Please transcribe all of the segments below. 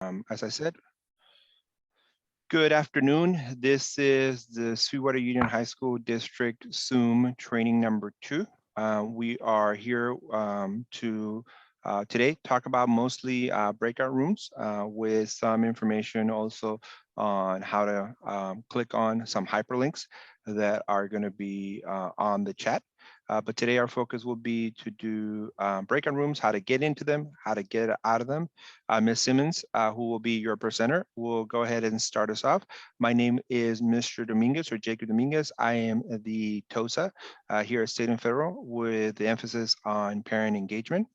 As I said, good afternoon. This is the Sweetwater Union High School District Zoom training number 2. We are here to today talk about mostly breakout rooms with some information also on how to click on some hyperlinks that are going to be on the chat. But today our focus will be to do breakout rooms, how to get into them, how to get out of them. Ms. Simmons, who will be your presenter, will go ahead and start us off. My name is Mr. Dominguez, or Jacob Dominguez. I am the TOSA here at State and Federal with the emphasis on parent engagement.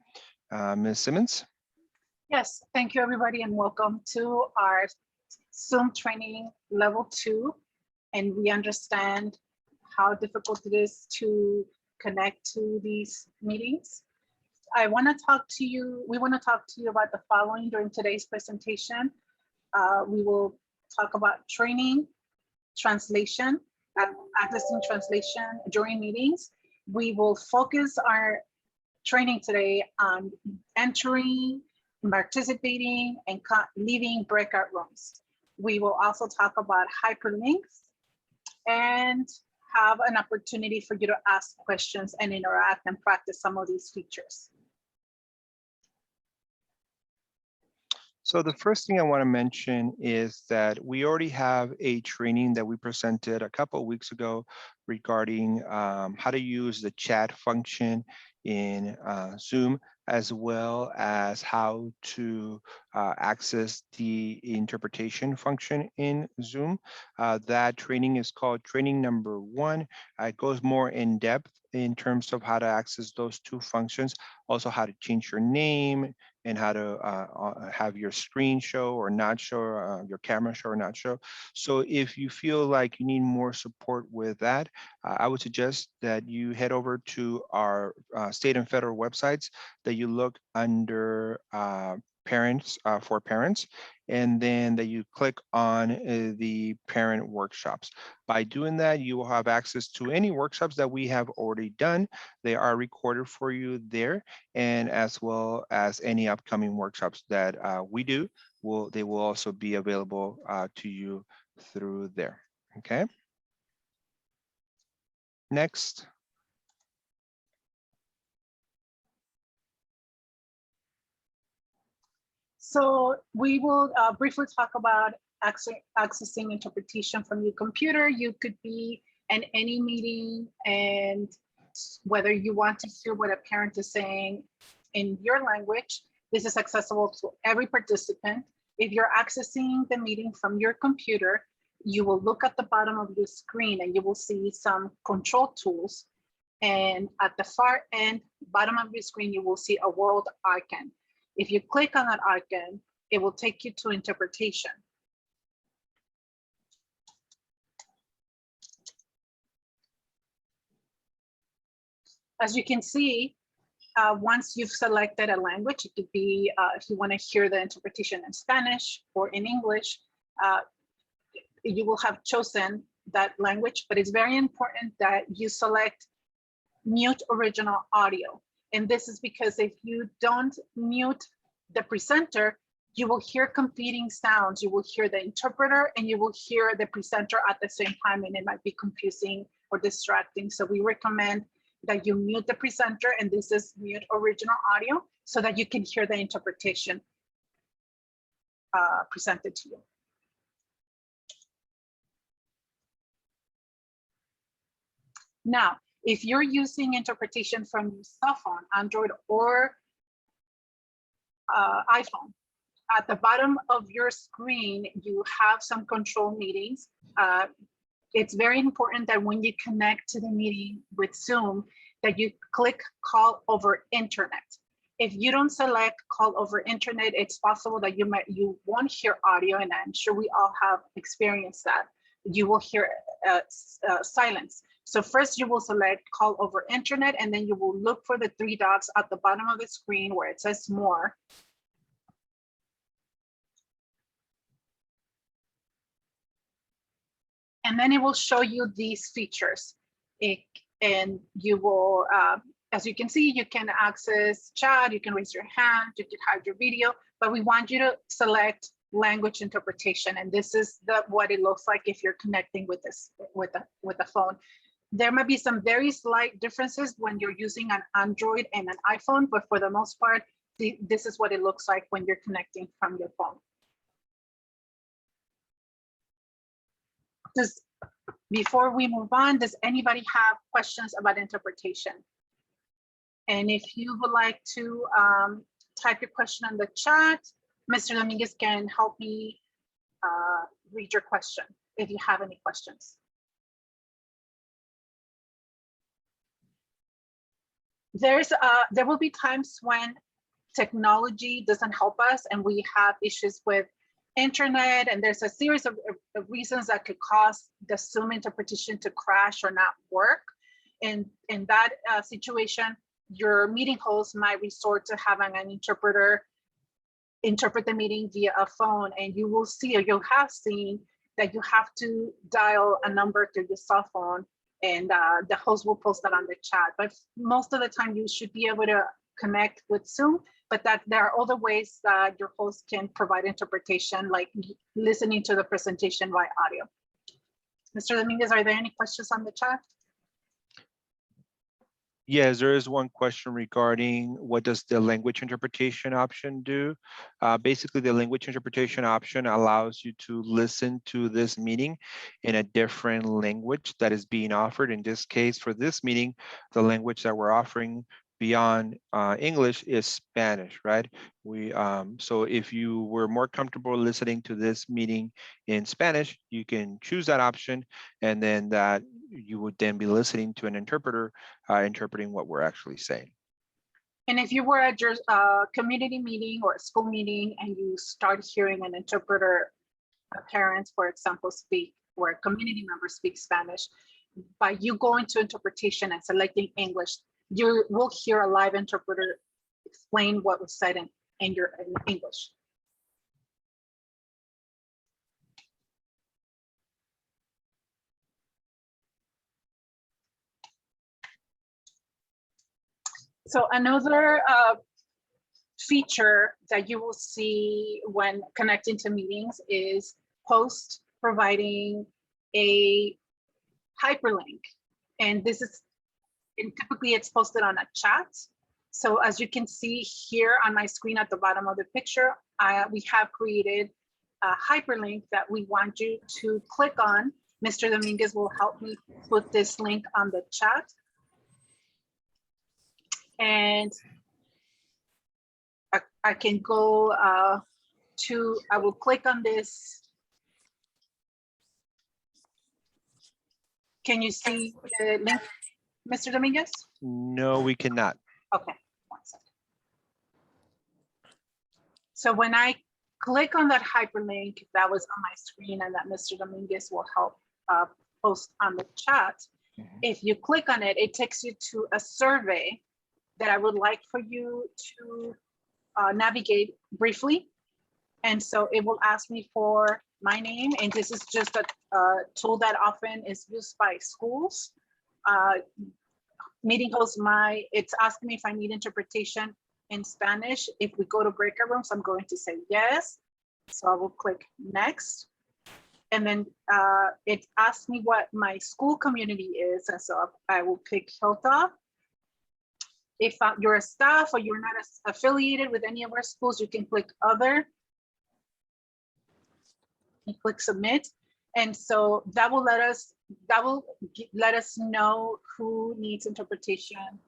Ms. Simmons. Yes, thank you everybody and welcome to our Zoom training level 2. And we understand how difficult it is to connect to these meetings. We want to talk to you about the following during today's presentation. We will talk about training, translation, accessing translation during meetings. We will focus our training today on entering, participating, and leaving breakout rooms. We will also talk about hyperlinks and have an opportunity for you to ask questions and interact and practice some of these features. So the first thing I want to mention is that we already have a training that we presented a couple of weeks ago regarding how to use the chat function in Zoom, as well as how to access the interpretation function in Zoom. That training is called training number 1. It goes more in depth in terms of how to access those 2 functions, also how to change your name and how to have your screen show or not show, your camera show or not show. So if you feel like you need more support with that, I would suggest that you head over to our state and federal websites, that you look under parents for parents, and then that you click on the parent workshops. By doing that, you will have access to any workshops that we have already done. They are recorded for you there, and as well as any upcoming workshops that we do, they will also be available to you through there. Okay. Next. So we will briefly talk about accessing interpretation from your computer. You could be in any meeting, and whether you want to hear what a parent is saying in your language, this is accessible to every participant. If you're accessing the meeting from your computer, you will look at the bottom of the screen and you will see some control tools. And at the far end, bottom of your screen, you will see a world icon. If you click on that icon, it will take you to interpretation. As you can see, once you've selected a language, it could be if you want to hear the interpretation in Spanish or in English, you will have chosen that language, but it's very important that you select mute original audio. And this is because if you don't mute the presenter, you will hear competing sounds. You will hear the interpreter and you will hear the presenter at the same time, and it might be confusing or distracting. So we recommend that you mute the presenter, and this is mute original audio, so that you can hear the interpretation presented to you. Now, if you're using interpretation from your cell phone, Android or iPhone, at the bottom of your screen, you have some control meetings. It's very important that when you connect to the meeting with Zoom, that you click call over internet. If you don't select call over internet, it's possible that you won't hear audio, and I'm sure we all have experienced that. You will hear silence. So first you will select call over internet, and then you will look for the 3 dots at the bottom of the screen where it says more. And then it will show you these features. And you will as you can see, you can access chat, you can raise your hand, you can hide your video, but we want you to select language interpretation. And this is what it looks like if you're connecting with this with a phone. There might be some very slight differences when you're using an Android and an iPhone, but for the most part, this is what it looks like when you're connecting from your phone. Before we move on, does anybody have questions about interpretation? And if you would like to type your question in the chat, Mr. Dominguez can help me read your question if you have any questions. There will be times when technology doesn't help us and we have issues with internet, and there's a series of reasons that could cause the Zoom interpretation to crash or not work. And in that situation, your meeting host might resort to having an interpreter interpret the meeting via a phone, and you will see, or you have seen, that you have to dial a number through your cell phone, and the host will post that on the chat. But most of the time you should be able to connect with Zoom, but that there are other ways that your host can provide interpretation, like listening to the presentation by audio. Mr. Dominguez, are there any questions on the chat? Yes, there is one question regarding what does the language interpretation option do? Basically, the language interpretation option allows you to listen to this meeting in a different language that is being offered. In this case, for this meeting, the language that we're offering beyond English is Spanish, right? So if you were more comfortable listening to this meeting in Spanish, you can choose that option, and then that you would then be listening to an interpreter interpreting what we're actually saying. And if you were at your community meeting or school meeting and you start hearing an interpreter, a parent, for example, speak, or a community member speak Spanish, by you going to interpretation and selecting English, you will hear a live interpreter explain what was said in English. So another feature that you will see when connecting to meetings is host providing a hyperlink. And this is, and typically it's posted on a chat. So as you can see here on my screen at the bottom of the picture, we have created a hyperlink that we want you to click on. Mr. Dominguez will help me put this link on the chat. And I can go I will click on this. Can you see the link, Mr. Dominguez? No, we cannot. Okay, 1 second. So when I click on that hyperlink that was on my screen and that Mr. Dominguez will help post on the chat, if you click on it, it takes you to a survey that I would like for you to navigate briefly. And so it will ask me for my name, and this is just a tool that often is used by schools. Meeting host, it's asking me if I need interpretation in Spanish. If we go to breakout rooms, I'm going to say yes. So I will click next. And then it asks me what my school community is. And so I will pick Hilltop. If you're a staff or you're not affiliated with any of our schools, you can click other and click submit. And so that will let us know who needs interpretation,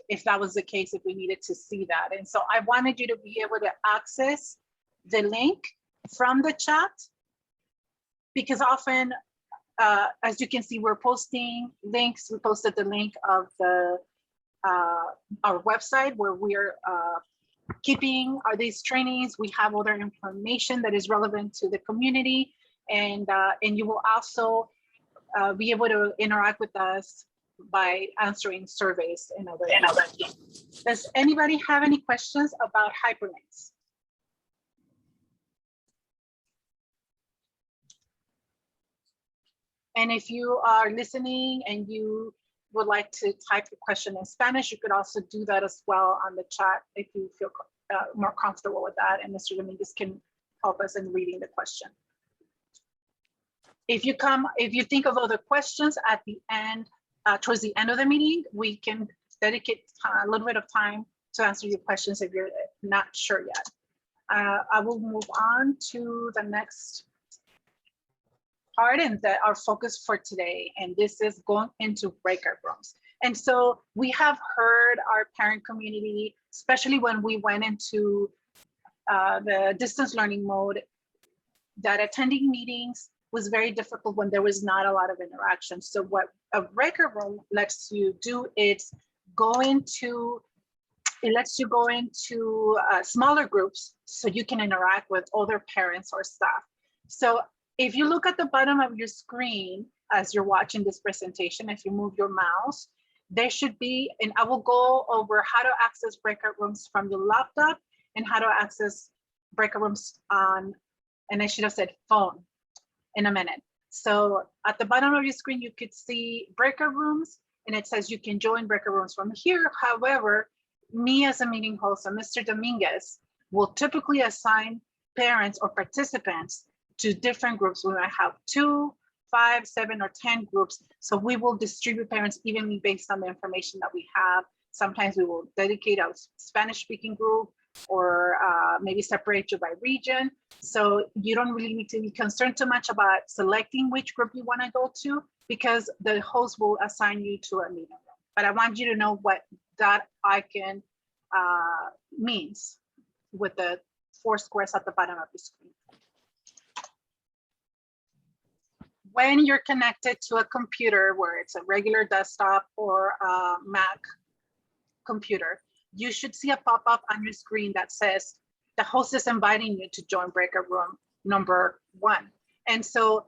if that was the case, if we needed to see that. And so I wanted you to be able to access the link from the chat, because often, as you can see, we're posting links. We posted the link of our website where we are keeping these trainings. We have other information that is relevant to the community, and you will also be able to interact with us by answering surveys and other things. Does anybody have any questions about hyperlinks? And if you are listening and you would like to type the question in Spanish, you could also do that as well on the chat if you feel more comfortable with that, and Mr. Dominguez can help us in reading the question. If you think of other questions at the end, towards the end of the meeting, we can dedicate a little bit of time to answer your questions if you're not sure yet. I will move on to the next part and our focus for today, and this is going into breakout rooms. And so we have heard our parent community, especially when we went into the distance learning mode, that attending meetings was very difficult when there was not a lot of interaction. So what a breakout room lets you do is it lets you go into smaller groups so you can interact with other parents or staff. So if you look at the bottom of your screen as you're watching this presentation, if you move your mouse, there should be, and I will go over how to access breakout rooms from your laptop and how to access breakout rooms on, and I should have said phone, in a minute. So at the bottom of your screen, you could see breakout rooms, and it says you can join breakout rooms from here. However, me as a meeting host, and Mr. Dominguez, will typically assign parents or participants to different groups. We might have 2, 5, 7, or 10 groups. So we will distribute parents evenly based on the information that we have. Sometimes we will dedicate a Spanish-speaking group, or maybe separate you by region. So you don't really need to be concerned too much about selecting which group you want to go to, because the host will assign you to a meeting room. But I want you to know what that icon means with the 4 squares at the bottom of the screen. When you're connected to a computer, where it's a regular desktop or a Mac computer, you should see a pop-up on your screen that says the host is inviting you to join breakout room number 1. And so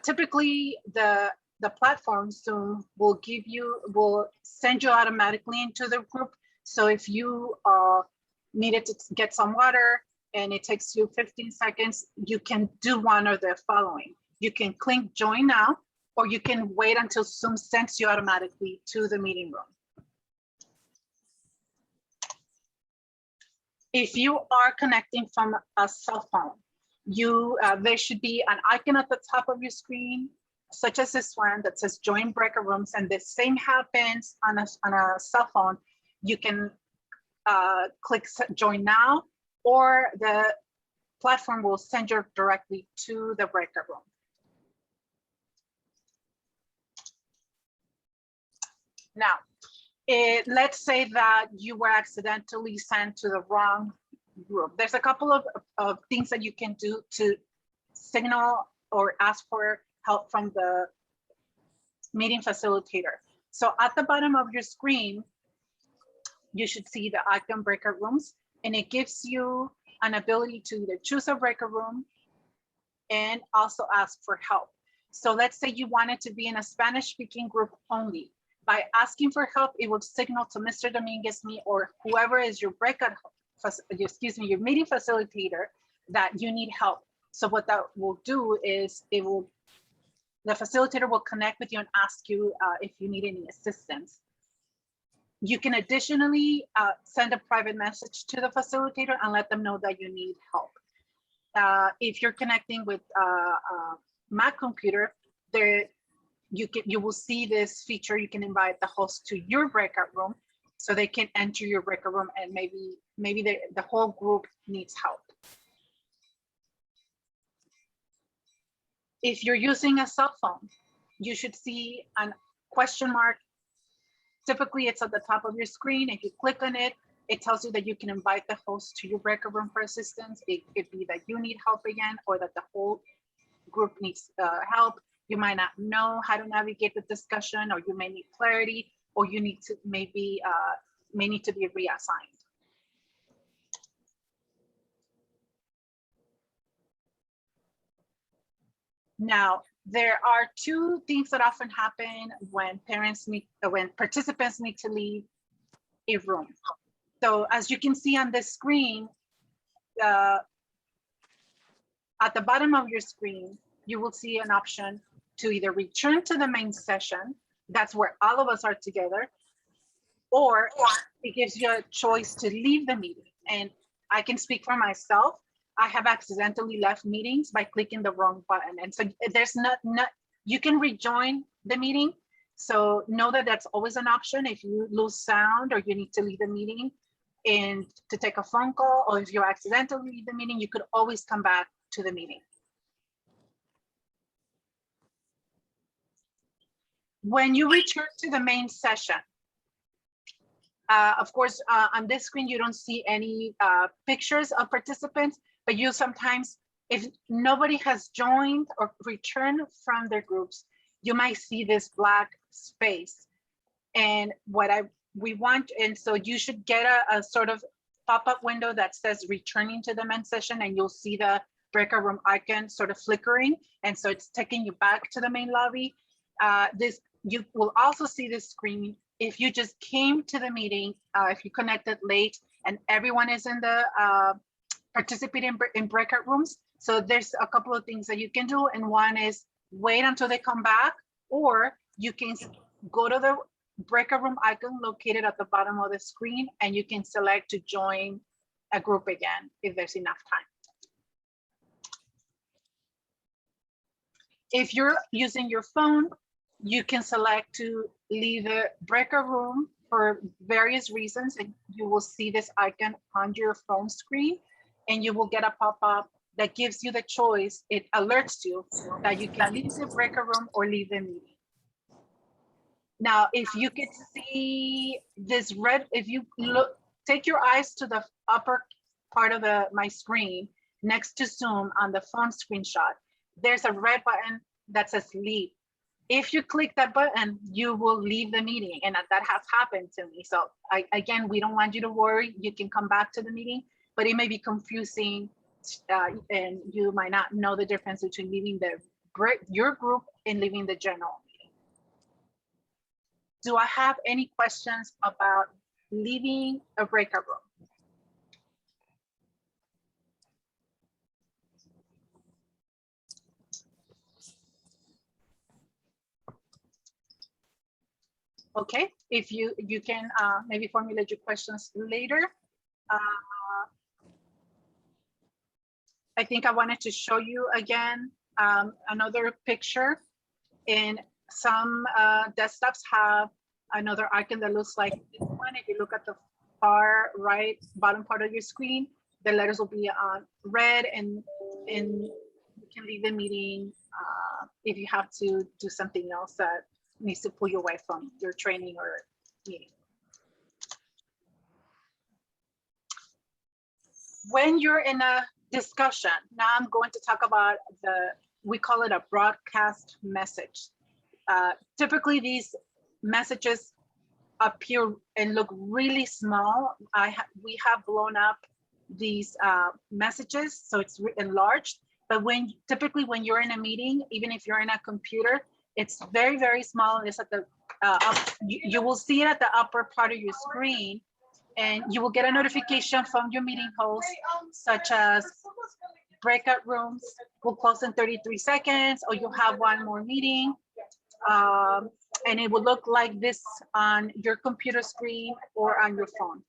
typically the platform Zoom will send you automatically into the group. So if you needed to get some water and it takes you 15 seconds, you can do one of the following. You can click join now, or you can wait until Zoom sends you automatically to the meeting room. If you are connecting from a cell phone, there should be an icon at the top of your screen, such as this one that says join breakout rooms, and the same happens on a cell phone. You can click join now, or the platform will send you directly to the breakout room. Now, let's say that you were accidentally sent to the wrong group. There's a couple of things that you can do to signal or ask for help from the meeting facilitator. So at the bottom of your screen, you should see the icon breakout rooms, and it gives you an ability to either choose a breakout room and also ask for help. So let's say you wanted to be in a Spanish-speaking group only. By asking for help, it will signal to Mr. Dominguez, me, or whoever is your your meeting facilitator, that you need help. So what that will do is the facilitator will connect with you and ask you if you need any assistance. You can additionally send a private message to the facilitator and let them know that you need help. If you're connecting with a Mac computer, you will see this feature. You can invite the host to your breakout room so they can enter your breakout room, and maybe the whole group needs help. If you're using a cell phone, you should see a question mark. Typically it's at the top of your screen. If you click on it, it tells you that you can invite the host to your breakout room for assistance. It could be that you need help again, or that the whole group needs help. You might not know how to navigate the discussion, or you may need clarity, or you need to may need to be reassigned. Now, there are 2 things that often happen when participants need to leave a room. So as you can see on this screen, at the bottom of your screen, you will see an option to either return to the main session, that's where all of us are together, or it gives you a choice to leave the meeting. And I can speak for myself. I have accidentally left meetings by clicking the wrong button. And so there's not you can rejoin the meeting. So know that that's always an option. If you lose sound or you need to leave the meeting and to take a phone call, or if you accidentally leave the meeting, you could always come back to the meeting. When you return to the main session, of course, on this screen, you don't see any pictures of participants, but you sometimes, if nobody has joined or returned from their groups, you might see this black space. And we want, and so you should get a sort of pop-up window that says returning to the main session, and you'll see the breakout room icon sort of flickering. And so it's taking you back to the main lobby. You will also see this screen if you just came to the meeting, if you connected late and everyone is in the participating in breakout rooms. So there's a couple of things that you can do. And one is wait until they come back, or you can go to the breakout room icon located at the bottom of the screen, and you can select to join a group again if there's enough time. If you're using your phone, you can select to leave the breakout room for various reasons, and you will see this icon on your phone screen, and you will get a pop-up that gives you the choice. It alerts you that you can leave the breakout room or leave the meeting. Now, if you could see this red, if you look, take your eyes to the upper part of my screen next to Zoom on the phone screenshot, there's a red button that says leave. If you click that button, you will leave the meeting, and that has happened to me. So again, we don't want you to worry. You can come back to the meeting, but it may be confusing, and you might not know the difference between leaving your group and leaving the general meeting. Do I have any questions about leaving a breakout room? Okay, if you can maybe formulate your questions later. I think I wanted to show you again another picture. And some desktops have another icon that looks like this one. If you look at the far right bottom part of your screen, the letters will be on red, and you can leave the meeting if you have to do something else that needs to pull you away from your training or meeting. When you're in a discussion, now I'm going to talk about we call it a broadcast message. Typically these messages appear and look really small. We have blown up these messages, so it's enlarged. But typically when you're in a meeting, even if you're in a computer, it's very, very small. It's at the you will see it at the upper part of your screen, and you will get a notification from your meeting host, such as breakout rooms will close in 33 seconds, or you'll have one more meeting. And it will look like this on your computer screen or on your phone.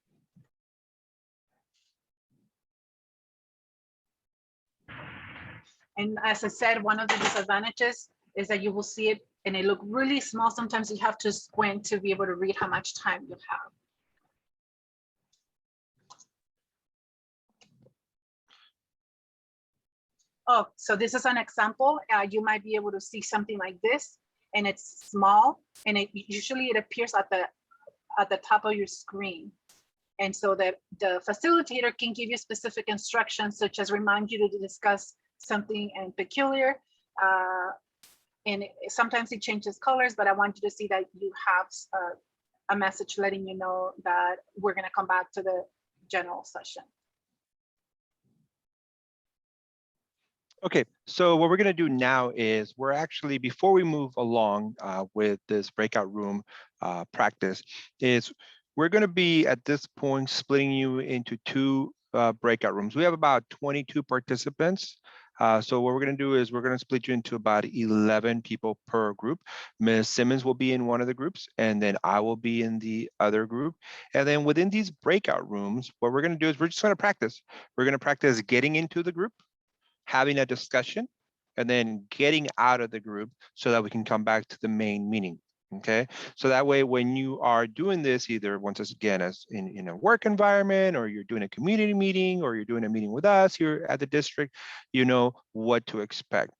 And as I said, one of the disadvantages is that you will see it and it look really small. Sometimes you have to squint to be able to read how much time you have. Oh, so this is an example. You might be able to see something like this, and it's small, and usually it appears at the top of your screen. And so that the facilitator can give you specific instructions, such as remind you to discuss something in peculiar. And sometimes it changes colors, but I want you to see that you have a message letting you know that we're going to come back to the general session. Okay, so what we're going to do now is we're actually, before we move along with this breakout room practice, is we're going to be at this point splitting you into two breakout rooms. We have about 22 participants. So what we're going to do is we're going to split you into about 11 people per group. Ms. Simmons will be in one of the groups, and then I will be in the other group. And then within these breakout rooms, what we're going to do is we're just going to practice. We're going to practice getting into the group, having a discussion, and then getting out of the group so that we can come back to the main meeting. Okay, so that way when you are doing this, either once again as in a work environment, or you're doing a community meeting, or you're doing a meeting with us here at the district, you know what to expect.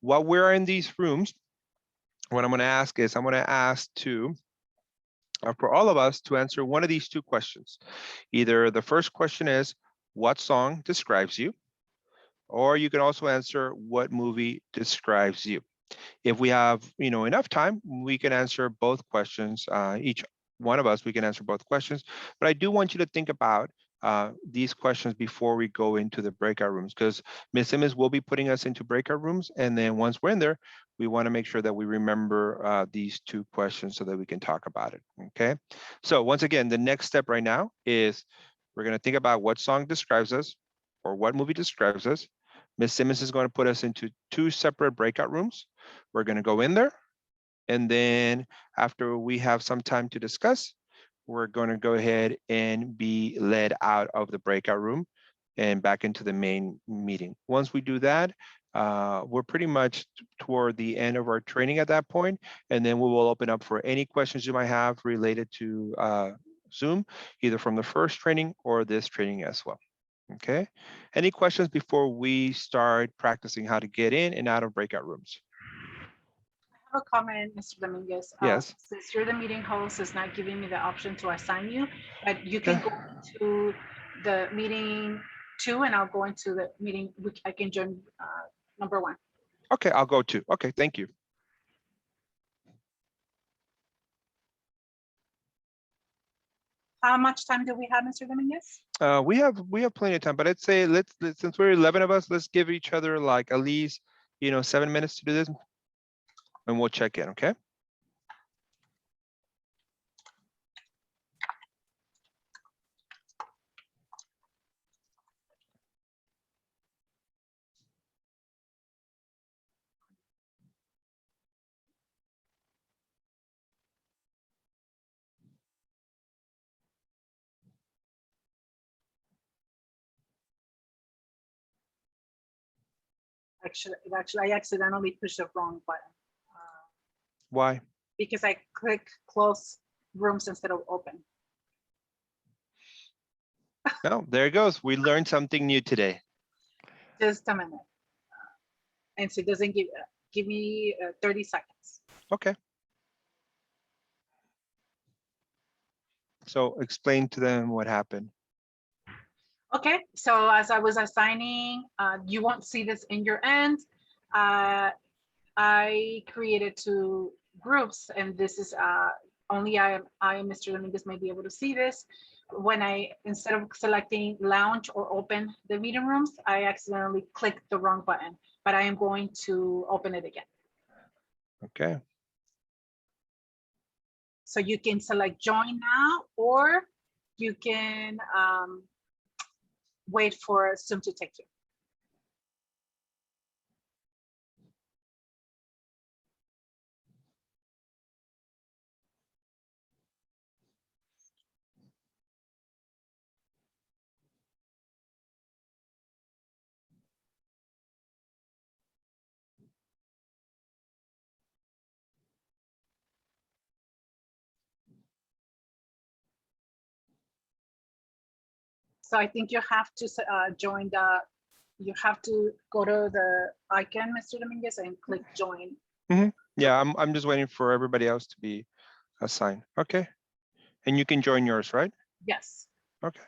While we're in these rooms, what I'm going to ask is I'm going to ask for all of us to answer one of these two questions. Either the first question is, what song describes you? Or you can also answer, what movie describes you? If we have enough time, we can answer both questions. Each one of us, we can answer both questions. But I do want you to think about these questions before we go into the breakout rooms, because Ms. Simmons will be putting us into breakout rooms. And then once we're in there, we want to make sure that we remember these two questions so that we can talk about it. Okay. So once again, the next step right now is we're going to think about what song describes us or what movie describes us. Ms. Simmons is going to put us into two separate breakout rooms. We're going to go in there. And then after we have some time to discuss, we're going to go ahead and be led out of the breakout room and back into the main meeting. Once we do that, we're pretty much toward the end of our training at that point, and then we will open up for any questions you might have related to Zoom, either from the first training or this training as well. Okay, any questions before we start practicing how to get in and out of breakout rooms? I have a comment, Mr. Dominguez. Yes. Since you're the meeting host, it's not giving me the option to assign you, but you can Okay. go to the meeting 2 and I'll go into the meeting, which I can join number 1. Okay, I'll go too. Okay, thank you. How much time do we have, Mr. Dominguez? We have plenty of time, but I'd say let's since we're 11 of us, let's give each other like at least 7 minutes to do this, and we'll check in. Okay. Actually, I accidentally pushed the wrong button. Why? Because I click close rooms instead of open. No, there it goes. We learned something new today. Just a minute. And so it doesn't give me 30 seconds. Okay. So explain to them what happened. Okay, so as I was assigning, you won't see this in your end. I created 2 groups, and this is only I and Mr. Dominguez may be able to see this. When instead of selecting lounge or open the meeting rooms, I accidentally clicked the wrong button, but I am going to open it again. Okay. So you can select join now, or you can wait for Zoom to take you. So I think you have to join you have to go to the icon, Mr. Dominguez, and click join. Mm-hmm. Yeah, I'm just waiting for everybody else to be assigned. Okay. And you can join yours, right? Yes. Okay.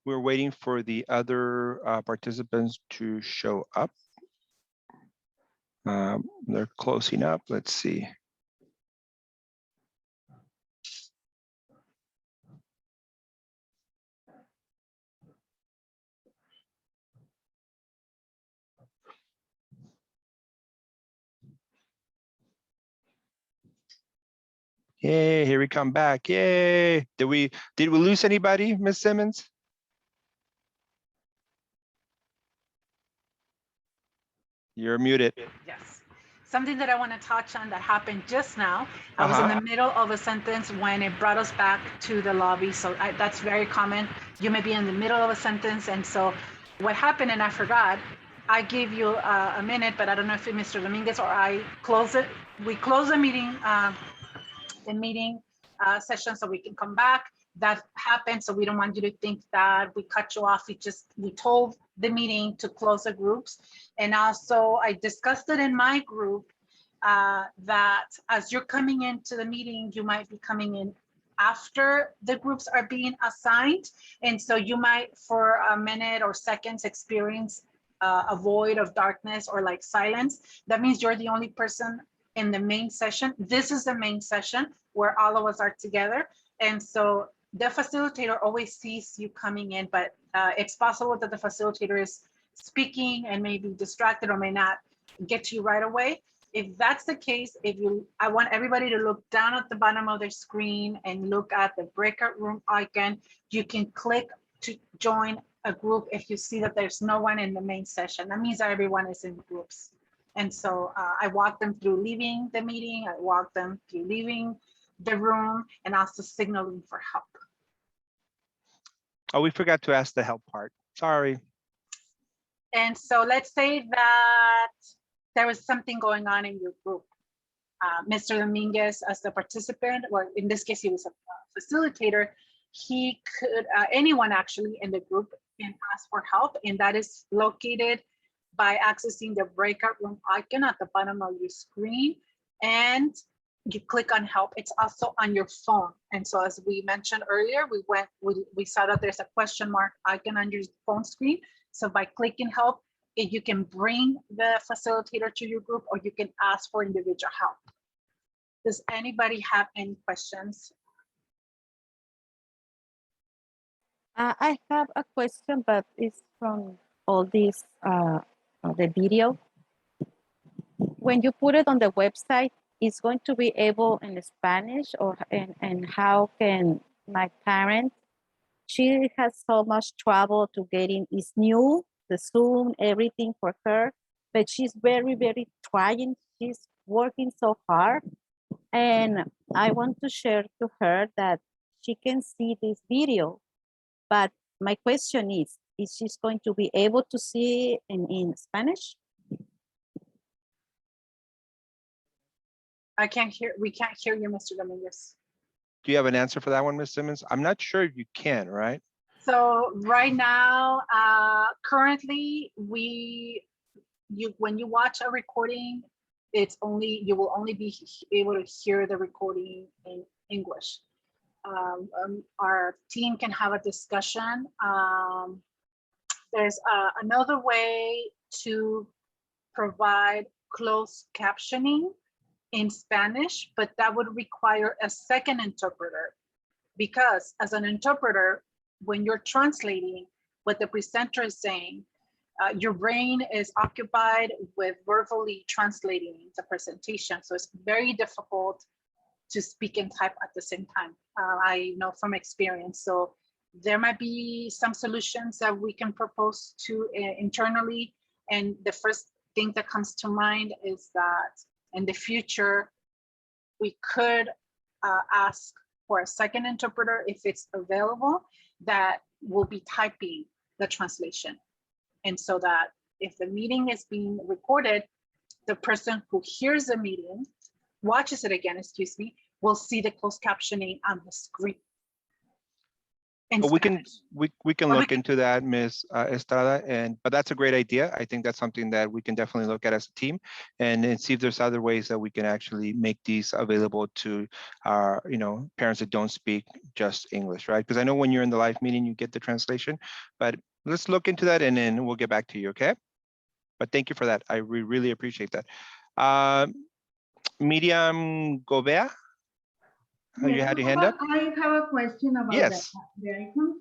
We're waiting for the other participants to show up. They're closing up. Let's see. Yay, here we come back. Yay. Did we lose anybody, Ms. Simmons? You're muted. Yes. Something that I want to touch on that happened just now. I was in the middle of a sentence when it brought us back to the lobby. So that's very common. You may be in the middle of a sentence. And so what happened, and I forgot, I gave you a minute, but I don't know if Mr. Dominguez or I close it. We close the meeting session so we can come back. That happened, so we don't want you to think that we cut you off. We told the meeting to close the groups. And also I discussed it in my group that as you're coming into the meeting, you might be coming in after the groups are being assigned. And so you might for a minute or seconds experience a void of darkness or like silence. That means you're the only person in the main session. This is the main session where all of us are together. And so the facilitator always sees you coming in, but it's possible that the facilitator is speaking and may be distracted or may not get to you right away. If that's the case, I want everybody to look down at the bottom of their screen and look at the breakout room icon. You can click to join a group if you see that there's no one in the main session. That means that everyone is in groups. And so I walk them through leaving the meeting. I walk them through leaving the room and also signaling for help. Oh, we forgot to ask the help part. Sorry. And so let's say that there was something going on in your group. Mr. Dominguez, as the participant, or in this case, he was a facilitator, he could, anyone actually in the group can ask for help, and that is located by accessing the breakout room icon at the bottom of your screen, and you click on help. It's also on your phone. And so as we mentioned earlier, we saw that there's a question mark icon on your phone screen. So by clicking help, you can bring the facilitator to your group or you can ask for individual help. Does anybody have any questions? I have a question, but it's from all this, the video. When you put it on the website, it's going to be able in Spanish, or and how can my parent, she has so much trouble to getting, it's new, the Zoom, everything for her, but she's very, very trying. She's working so hard. And I want to share to her that she can see this video. But my question is she going to be able to see in Spanish? We can't hear you, Mr. Dominguez. Do you have an answer for that one, Ms. Simmons? I'm not sure if you can, right? So right now, currently, when you watch a recording, you will only be able to hear the recording in English. Our team can have a discussion. There's another way to provide closed captioning in Spanish, but that would require a second interpreter, because as an interpreter, when you're translating what the presenter is saying, your brain is occupied with verbally translating the presentation. So it's very difficult to speak and type at the same time. I know from experience. So there might be some solutions that we can propose to internally. And the first thing that comes to mind is that in the future, we could ask for a second interpreter if it's available that will be typing the translation. And so that if the meeting is being recorded, the person who hears the meeting, watches it again, excuse me, will see the closed captioning on the screen. in But Spanish. we can Or we look into that, Ms. Estrada, but that's a great idea. I think that's something that we can definitely look at as a team and see if there's other ways that we can actually make these available to our, parents that don't speak just English, right? Because I know when you're in the live meeting, you get the translation, but let's look into that and then we'll get back to you, okay? But thank you for that. I really appreciate that. Miriam Gobea, you had your hand up? I have a question about Yes. the icon.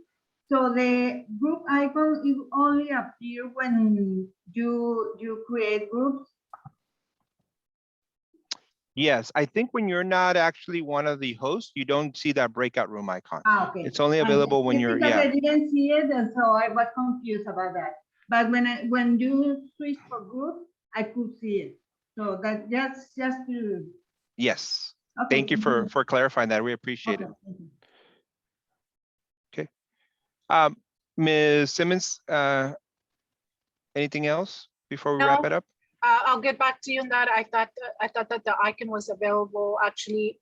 So the group icon is only appear when you create groups. Yes, I think when you're not actually one of the hosts, you don't see that breakout room icon. Okay. It's only available when you're, because I didn't see it, and so I was confused about that. But when you switch for group, I could see it. So that just to. yes. Okay, Thank you for clarifying that. We appreciate it. thank you. Ms. Simmons, anything else before we No. wrap it up? I'll get back to you on that. I thought that the icon was available actually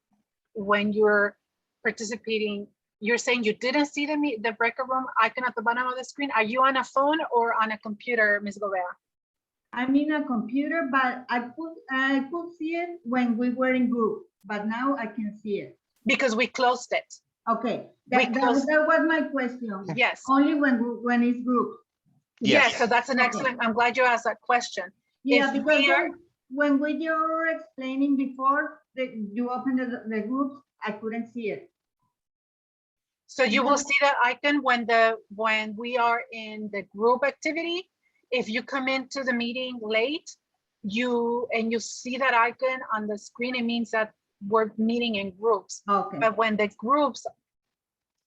when you're participating. You're saying you didn't see the breakout room icon at the bottom of the screen. Are you on a phone or on a computer, Ms. Gobea? I'm in a computer, but I could see it when we were in group, but now I can see it. Because we closed it. Okay, that was my question. Yes. Only when it's group. Yes. So that's an excellent, I'm glad you asked that question. Yeah, If because we are, when you were explaining before that you opened the groups, I couldn't see it. so you will see that icon when we are in the group activity. If you come into the meeting late, you see that icon on the screen, it means that we're meeting in groups. Okay. But when the groups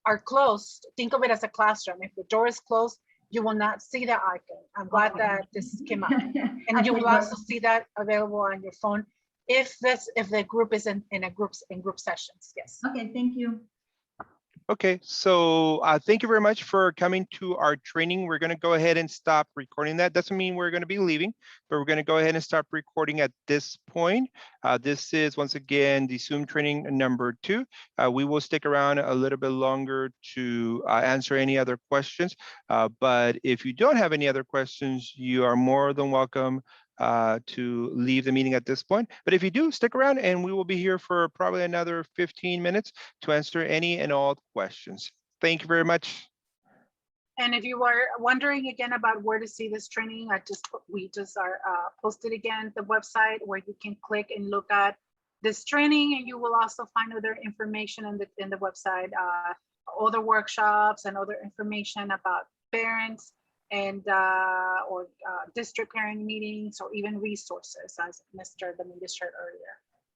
are closed, think of it as a classroom. If the door is closed, you will not see the icon. I'm glad that this came up. And you will also see that available on your phone if the group is in group sessions. Yes. Okay, thank you. Okay, so thank you very much for coming to our training. We're going to go ahead and stop recording that. Doesn't mean we're going to be leaving, but we're going to go ahead and stop recording at this point. This is, once again, the Zoom training number 2. We will stick around a little bit longer to answer any other questions. But if you don't have any other questions, you are more than welcome to leave the meeting at this point. But if you do, stick around and we will be here for probably another 15 minutes to answer any and all questions. Thank you very much. And if you are wondering again about where to see this training, we just are posted again the website where you can click and look at this training, and you will also find other information in the website, other workshops and other information about parents and or district parent meetings, or even resources, as Mr. Dominguez shared earlier.